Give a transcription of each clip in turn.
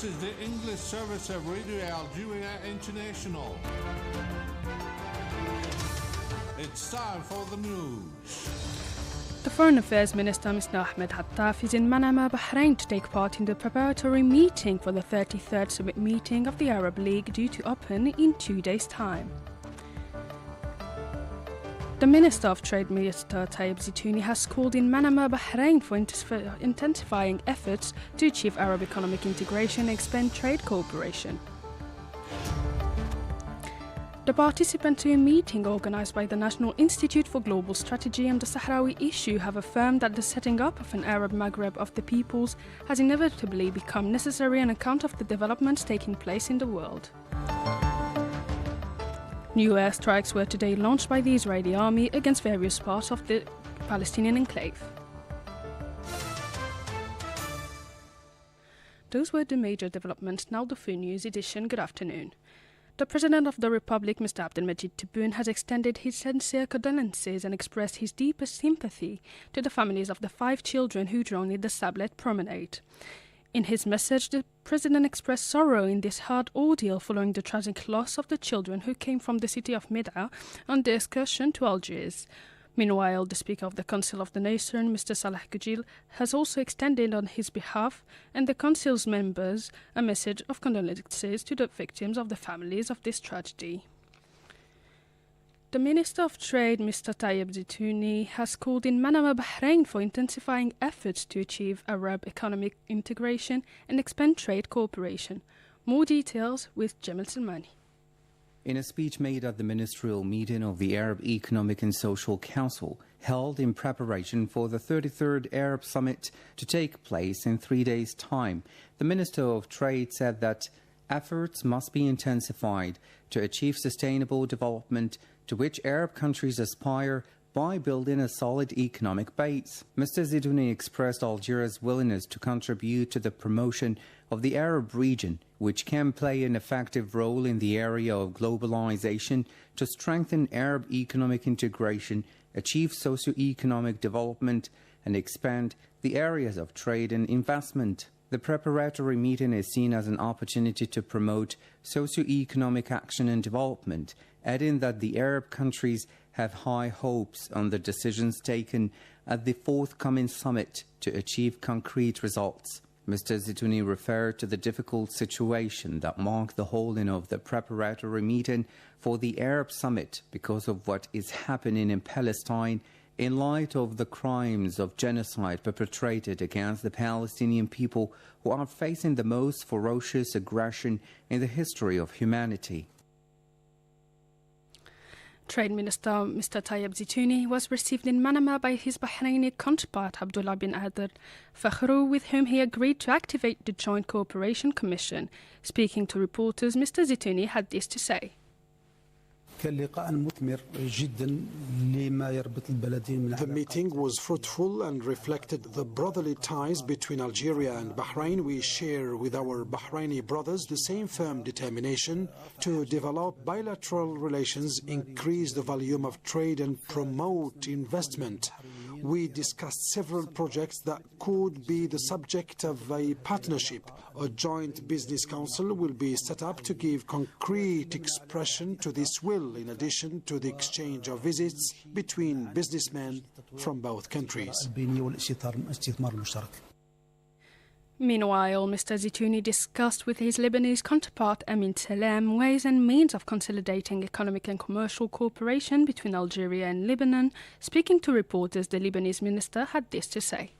This is the English service of Radio Algeria International. It's time for the news. The Foreign Affairs Minister, Mr. Ahmed Hattaf, is in Manama, Bahrain to take part in the preparatory meeting for the 33rd Summit meeting of the Arab League due to open in 2 days' time. The Minister of Trade, Mr. Tayyip Zitouni, has called in Manama, Bahrain for intensifying efforts to achieve Arab economic integration and expand trade cooperation. The participants to a meeting organised by the National Institute for Global Strategy on the Sahrawi issue have affirmed that the setting up of an Arab Maghreb of the peoples has inevitably become necessary on account of the developments taking place in the world. New airstrikes were today launched by the Israeli army against various parts of the Palestinian enclave. Those were the major developments. Now the full news edition. Good afternoon. The President of the Republic, Mr. Abdelmajid Tebboune, has extended his sincere condolences and expressed his deepest sympathy to the families of the 5 children who drowned in the Sablet promenade. In his message, the President expressed sorrow in this hard ordeal following the tragic loss of the children who came from the city of Mid'a on the excursion to Algiers. Meanwhile, the Speaker of the Council of the Nation, Mr. Salah Gujil, has also extended on his behalf and the Council's members a message of condolences to the victims of the families of this tragedy. The Minister of Trade, Mr. Tayyip Zitouni, has called in Manama, Bahrain for intensifying efforts to achieve Arab economic integration and expand trade cooperation. More details with Jamal Salmani. In a speech made at the ministerial meeting of the Arab Economic and Social Council, held in preparation for the 33rd Arab Summit to take place in 3 days' time, the Minister of Trade said that efforts must be intensified to achieve sustainable development to which Arab countries aspire by building a solid economic base. Mr. Zitouni expressed Algeria's willingness to contribute to the promotion of the Arab region, which can play an effective role in the area of globalization to strengthen Arab economic integration, achieve socio-economic development, and expand the areas of trade and investment. The preparatory meeting is seen as an opportunity to promote socio-economic action and development, adding that the Arab countries have high hopes on the decisions taken at the forthcoming summit to achieve concrete results. Mr. Zitouni referred to the difficult situation that marked the holding of the preparatory meeting for the Arab Summit because of what is happening in Palestine in light of the crimes of genocide perpetrated against the Palestinian people, who are facing the most ferocious aggression in the history of humanity. Trade Minister Mr. Tayyip Zitouni was received in Manama by his Bahraini counterpart Abdullah bin Adel Fakhru, with whom he agreed to activate the Joint Cooperation Commission. Speaking to reporters, Mr. Zitouni had this to say. The meeting was fruitful and reflected the brotherly ties between Algeria and Bahrain. We share with our Bahraini brothers the same firm determination to develop bilateral relations, increase the volume of trade and promote investment. We discussed several projects that could be the subject of a partnership. A joint business council will be set up to give concrete expression to this will, in addition to the exchange of visits between businessmen from both countries. Meanwhile, Mr. Zitouni discussed with his Lebanese counterpart Amin Salam ways and means of consolidating economic and commercial cooperation between Algeria and Lebanon. Speaking to reporters, the Lebanese minister had this to say.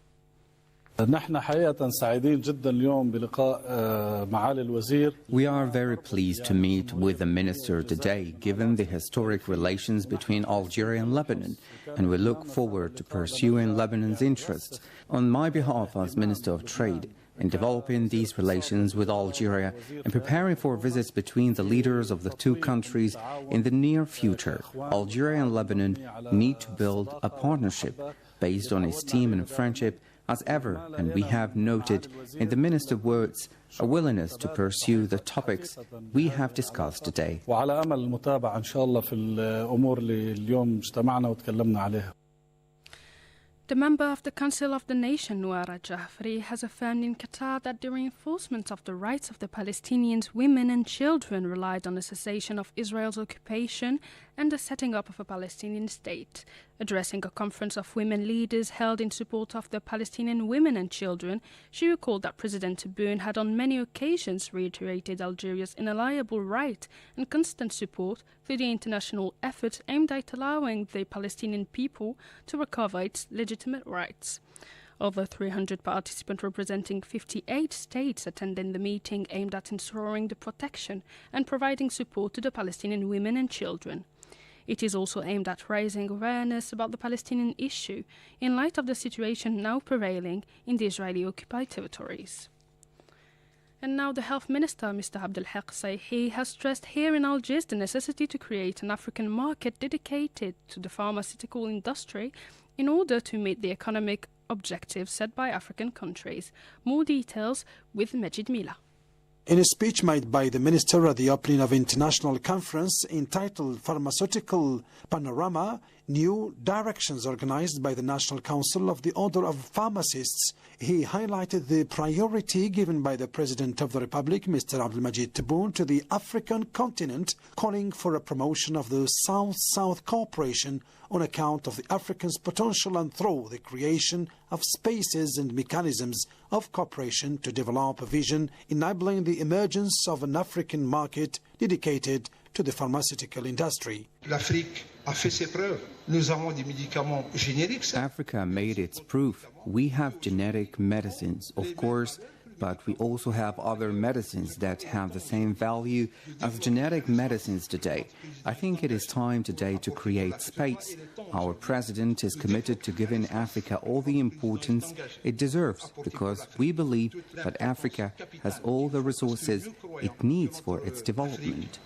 We are very pleased to meet with the minister today, given the historic relations between Algeria and Lebanon, and we look forward to pursuing Lebanon's interests. On my behalf as Minister of Trade, in developing these relations with Algeria and preparing for visits between the leaders of the two countries in the near future, Algeria and Lebanon need to build a partnership based on esteem and friendship as ever, and we have noted in the Minister's words a willingness to pursue the topics we have discussed today. The member of the Council of the Nation, Nouara Jafri, has affirmed in Qatar that the reinforcement of the rights of the Palestinians, women and children relied on the cessation of Israel's occupation and the setting up of a Palestinian state. Addressing a conference of women leaders held in support of the Palestinian women and children, she recalled that President Tebboune had on many occasions reiterated Algeria's inalienable right and constant support for the international efforts aimed at allowing the Palestinian people to recover its legitimate rights. Over 300 participants representing 58 states attended the meeting aimed at ensuring the protection and providing support to the Palestinian women and children. It is also aimed at raising awareness about the Palestinian issue in light of the situation now prevailing in the Israeli-occupied territories. And now the Health Minister, Mr. Abdelhak Saihi, has stressed here in Algiers the necessity to create an African market dedicated to the pharmaceutical industry in order to meet the economic objectives set by African countries. More details with Majid Mila. In a speech made by the Minister at the opening of an international conference entitled Pharmaceutical Panorama, New Directions, organized by the National Council of the Order of Pharmacists, he highlighted the priority given by the President of the Republic, Mr. Abdelmajid Tebboune, to the African continent, calling for a promotion of the South-South cooperation on account of the African's potential and through the creation of spaces and mechanisms of cooperation to develop a vision enabling the emergence of an African market dedicated to the pharmaceutical industry. L'Afrique a fait ses preuves. Nous avons des médicaments génériques. Africa made its proof. We have genetic medicines, of course, but we also have other medicines that have the same value as genetic medicines today. I think it is time today to create space. Our president is committed to giving Africa all the importance it deserves because we believe that Africa has all the resources it needs for its development.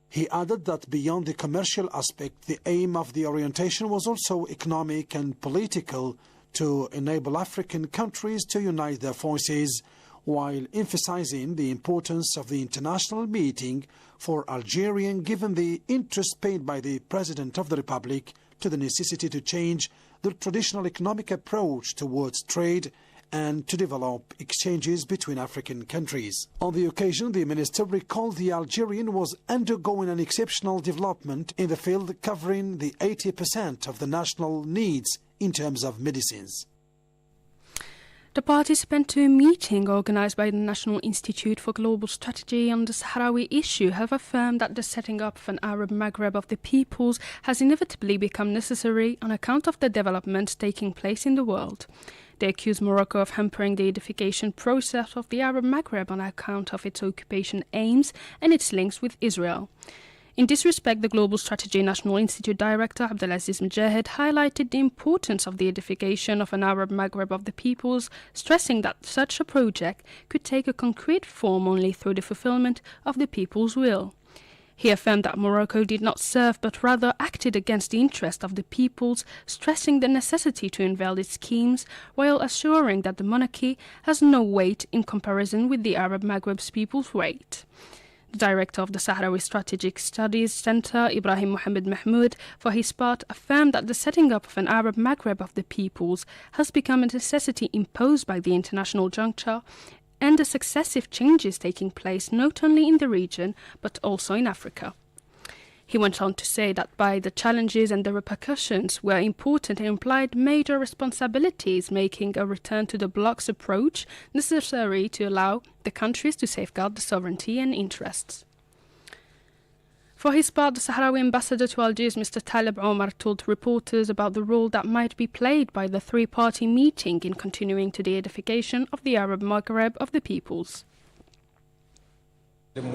He added that beyond the commercial aspect, the aim of the orientation was also economic and political, to enable African countries to unite their forces, while emphasizing the importance of the international meeting for Algeria, given the interest paid by the President of the Republic to the necessity to change the traditional economic approach towards trade and to develop exchanges between African countries. On the occasion, the minister recalled the Algerian was undergoing an exceptional development in the field covering the 80% of the national needs in terms of medicines. The participants to a meeting organized by the National Institute for Global Strategy on the Sahrawi issue have affirmed that the setting up of an Arab Maghreb of the peoples has inevitably become necessary on account of the developments taking place in the world. They accuse Morocco of hampering the edification process of the Arab Maghreb on account of its occupation aims and its links with Israel. In this respect, the Global Strategy National Institute Director Abdelaziz Mujahid highlighted the importance of the edification of an Arab Maghreb of the peoples, stressing that such a project could take a concrete form only through the fulfillment of the people's will. He affirmed that Morocco did not serve but rather acted against the interest of the peoples, stressing the necessity to unveil its schemes while assuring that the monarchy has no weight in comparison with the Arab Maghreb's people's weight. The director of the Sahrawi Strategic Studies Center, Ibrahim Mohammed Mahmoud, for his part, affirmed that the setting up of an Arab Maghreb of the peoples has become a necessity imposed by the international juncture and the successive changes taking place not only in the region but also in Africa. He went on to say that by the challenges and the repercussions were important and implied major responsibilities, making a return to the bloc's approach necessary to allow the countries to safeguard the sovereignty and interests. For his part, the Sahrawi ambassador to Algiers, Mr. Taleb Omar, told reporters about the role that might be played by the three-party meeting in continuing to the edification of the Arab Maghreb of the peoples. In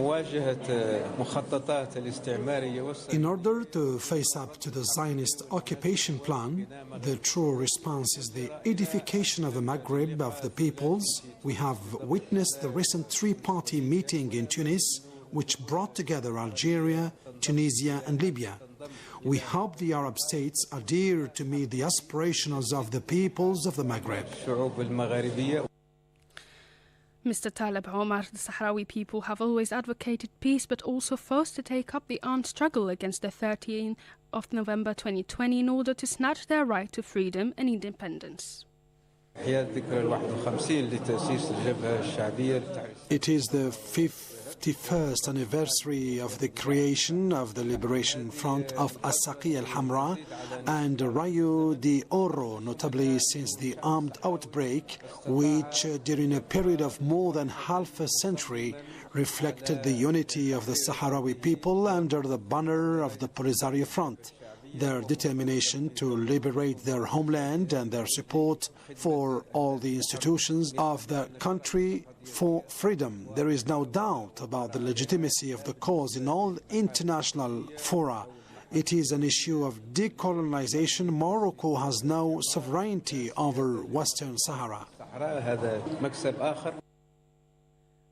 order to face up to the Zionist occupation plan, the true response is the edification of the Maghreb of the peoples. We have witnessed the recent three-party meeting in Tunis, which brought together Algeria, Tunisia and Libya. We hope the Arab states adhere to meet the aspirations of the peoples of the Maghreb. Mr. Taleb Omar, the Sahrawi people have always advocated peace but also forced to take up the armed struggle against the 13th of November 2020 in order to snatch their right to freedom and independence. It is the 51st anniversary of the creation of the Liberation Front of As-Saqiyya Al-Hamra and Rayo de Oro, notably since the armed outbreak, which during a period of more than half a century reflected the unity of the Sahrawi people under the banner of the Polisario Front, their determination to liberate their homeland and their support for all the institutions of the country for freedom. There is no doubt about the legitimacy of the cause in all international fora. It is an issue of decolonization. Morocco has no sovereignty over Western Sahara.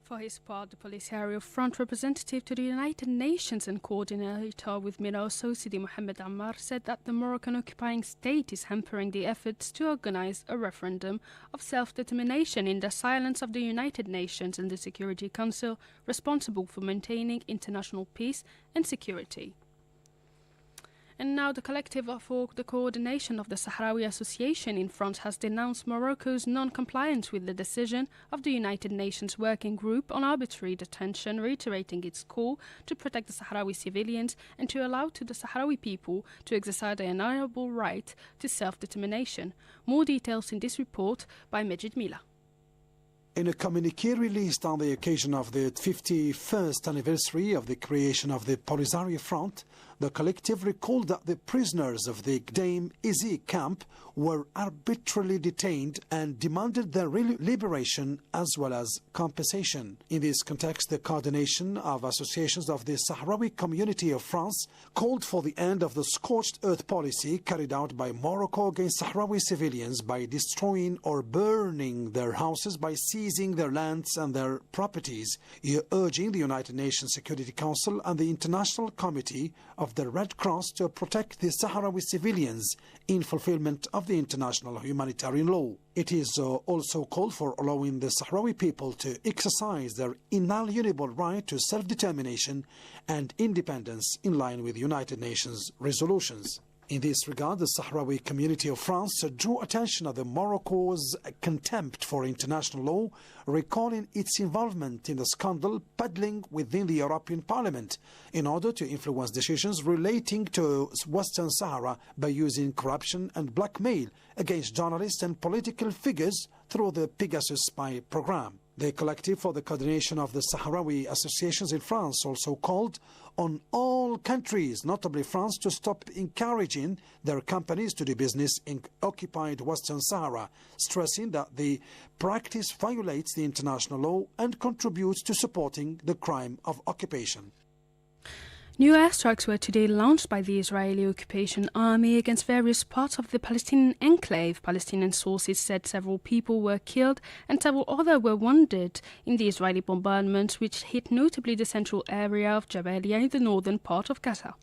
For his part, the Polisario Front representative to the United Nations and coordinator with Minurso, Sidi Mohammed Ammar, said that the Moroccan occupying state is hampering the efforts to organize a referendum of self-determination in the silence of the United Nations and the Security Council, responsible for maintaining international peace and security. And now the collective for the coordination of the Sahrawi Association in France has denounced Morocco's non-compliance with the decision of the United Nations Working Group on arbitrary detention, reiterating its call to protect the Sahrawi civilians and to allow to the Sahrawi people to exercise their inalienable right to self-determination. More details in this report by Majid Mila. In a communiqué released on the occasion of the 51st anniversary of the creation of the Polisario Front, the collective recalled that the prisoners of the Gdeim Izi camp were arbitrarily detained and demanded their liberation as well as compensation. In this context, the coordination of associations of the Sahrawi community of France called for the end of the scorched earth policy carried out by Morocco against Sahrawi civilians by destroying or burning their houses, by seizing their lands and their properties, urging the United Nations Security Council and the International Committee of the Red Cross to protect the Sahrawi civilians in fulfillment of the international humanitarian law. It is also called for allowing the Sahrawi people to exercise their inalienable right to self-determination and independence in line with United Nations resolutions. In this regard, the Sahrawi community of France drew attention to Morocco's contempt for international law, recalling its involvement in the scandal peddling within the European Parliament in order to influence decisions relating to Western Sahara by using corruption and blackmail against journalists and political figures through the Pegasus spy program. The Collective for the Coordination of the Sahrawi Associations in France also called on all countries, notably France, to stop encouraging their companies to do business in occupied Western Sahara, stressing that the practice violates the international law and contributes to supporting the crime of occupation. New airstrikes were today launched by the Israeli occupation army against various parts of the Palestinian enclave. Palestinian sources said several people were killed and several others were wounded in the Israeli bombardments, which hit notably the central area of Jabalia in the northern part of Gaza.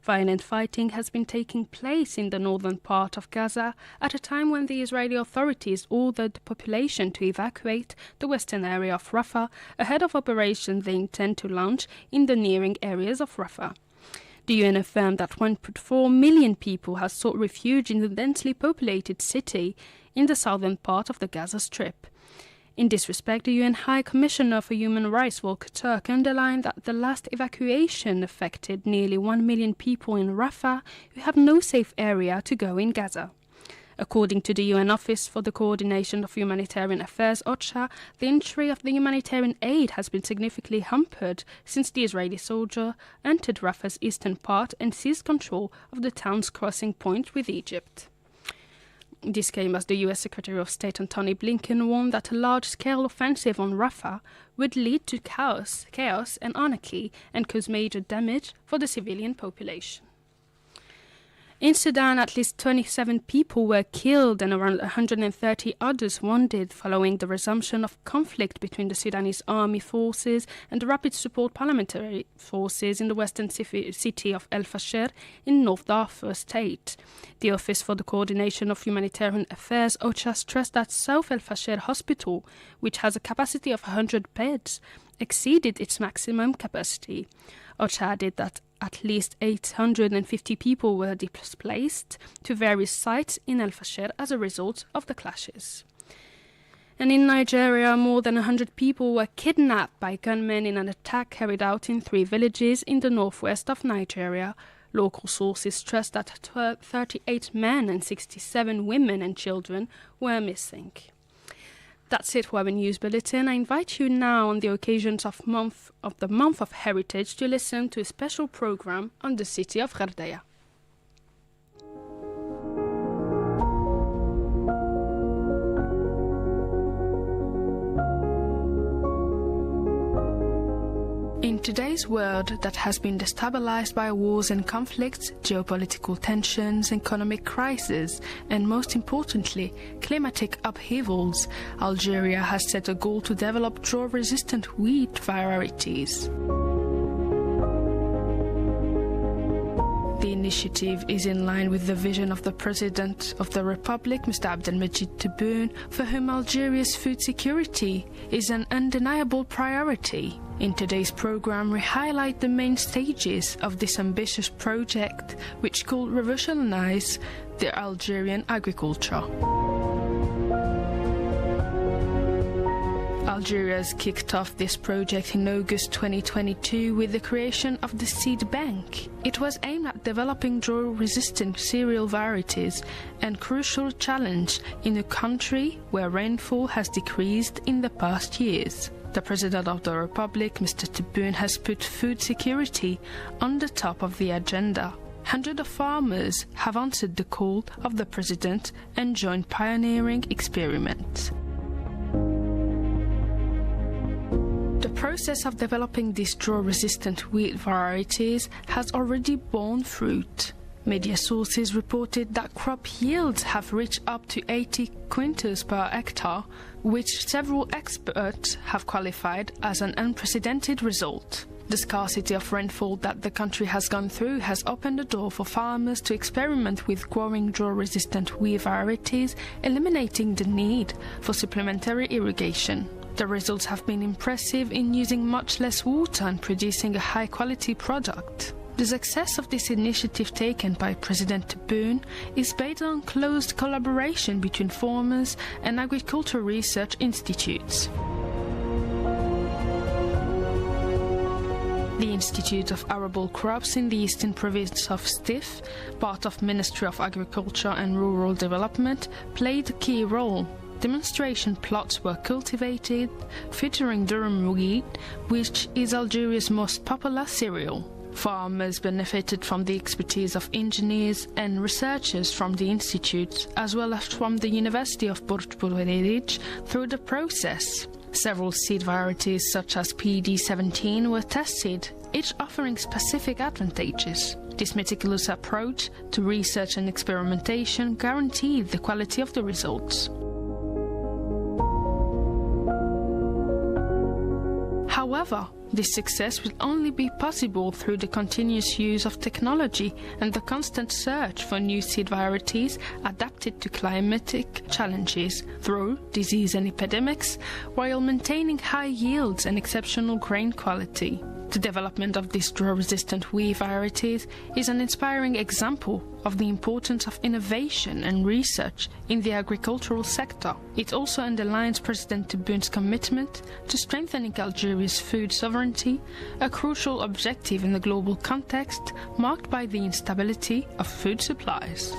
Violent fighting has been taking place in the northern part of Gaza at a time when the Israeli authorities ordered the population to evacuate the western area of Rafah ahead of operations they intend to launch in the neighboring areas of Rafah. The UN affirmed that 1.4 million people have sought refuge in the densely populated city in the southern part of the Gaza Strip. In this respect, the UN High Commissioner for Human Rights, Volker Turk, underlined that the last evacuation affected nearly 1 million people in Rafah who have no safe area to go in Gaza. According to the UN Office for the Coordination of Humanitarian Affairs, OCHA, the entry of the humanitarian aid has been significantly hampered since the Israeli soldier entered Rafah's eastern part and seized control of the town's crossing point with Egypt. This came as the US Secretary of State Antony Blinken warned that a large-scale offensive on Rafah would lead to chaos and anarchy and cause major damage for the civilian population. In Sudan, at least 27 people were killed and around 130 others wounded following the resumption of conflict between the Sudanese army forces and the Rapid Support Parliamentary Forces in the western city of El Fasher in North Darfur State. The Office for the Coordination of Humanitarian Affairs, OCHA, stressed that South El Fasher Hospital, which has a capacity of 100 beds, exceeded its maximum capacity. OCHA added that at least 850 people were displaced to various sites in El Fasher as a result of the clashes. And in Nigeria, more than 100 people were kidnapped by gunmen in an attack carried out in 3 villages in the northwest of Nigeria. Local sources stressed that 38 men and 67 women and children were missing. That's it for our news bulletin. I invite you now on the occasions of the month of heritage to listen to a special program on the city of Ghardaia. In today's world that has been destabilized by wars and conflicts, geopolitical tensions, economic crises, and most importantly, climatic upheavals, Algeria has set a goal to develop drought-resistant wheat varieties. The initiative is in line with the vision of the President of the Republic, Mr. Abdelmejid Tebboune, for whom Algeria's food security is an undeniable priority. In today's program, we highlight the main stages of this ambitious project, which could revolutionize the Algerian agriculture. Algeria has kicked off this project in August 2022 with the creation of the Seed Bank. It was aimed at developing drought-resistant cereal varieties, and crucial challenge in a country where rainfall has decreased in the past years. The President of the Republic, Mr. Tebboune, has put food security on the top of the agenda. Hundreds of farmers have answered the call of the President and joined pioneering experiments. The process of developing these drought-resistant wheat varieties has already borne fruit. Media sources reported that crop yields have reached up to 80 quintals per hectare, which several experts have qualified as an unprecedented result. The scarcity of rainfall that the country has gone through has opened the door for farmers to experiment with growing drought-resistant wheat varieties, eliminating the need for supplementary irrigation. The results have been impressive in using much less water and producing a high-quality product. The success of this initiative taken by President Tebboune is based on close collaboration between farmers and agricultural research institutes. The Institute of Arable Crops in the eastern province of Stif, part of Ministry of Agriculture and Rural Development, played a key role. Demonstration plots were cultivated, featuring durum wheat, which is Algeria's most popular cereal. Farmers benefited from the expertise of engineers and researchers from the institute, as well as from the University of Borj through the process. Several seed varieties such as PD17 were tested, each offering specific advantages. This meticulous approach to research and experimentation guaranteed the quality of the results. However, this success will only be possible through the continuous use of technology and the constant search for new seed varieties adapted to climatic challenges through disease and epidemics, while maintaining high yields and exceptional grain quality. The development of these drought-resistant wheat varieties is an inspiring example of the importance of innovation and research in the agricultural sector. It also underlines President Tebboune's commitment to strengthening Algeria's food sovereignty, a crucial objective in the global context marked by the instability of food supplies.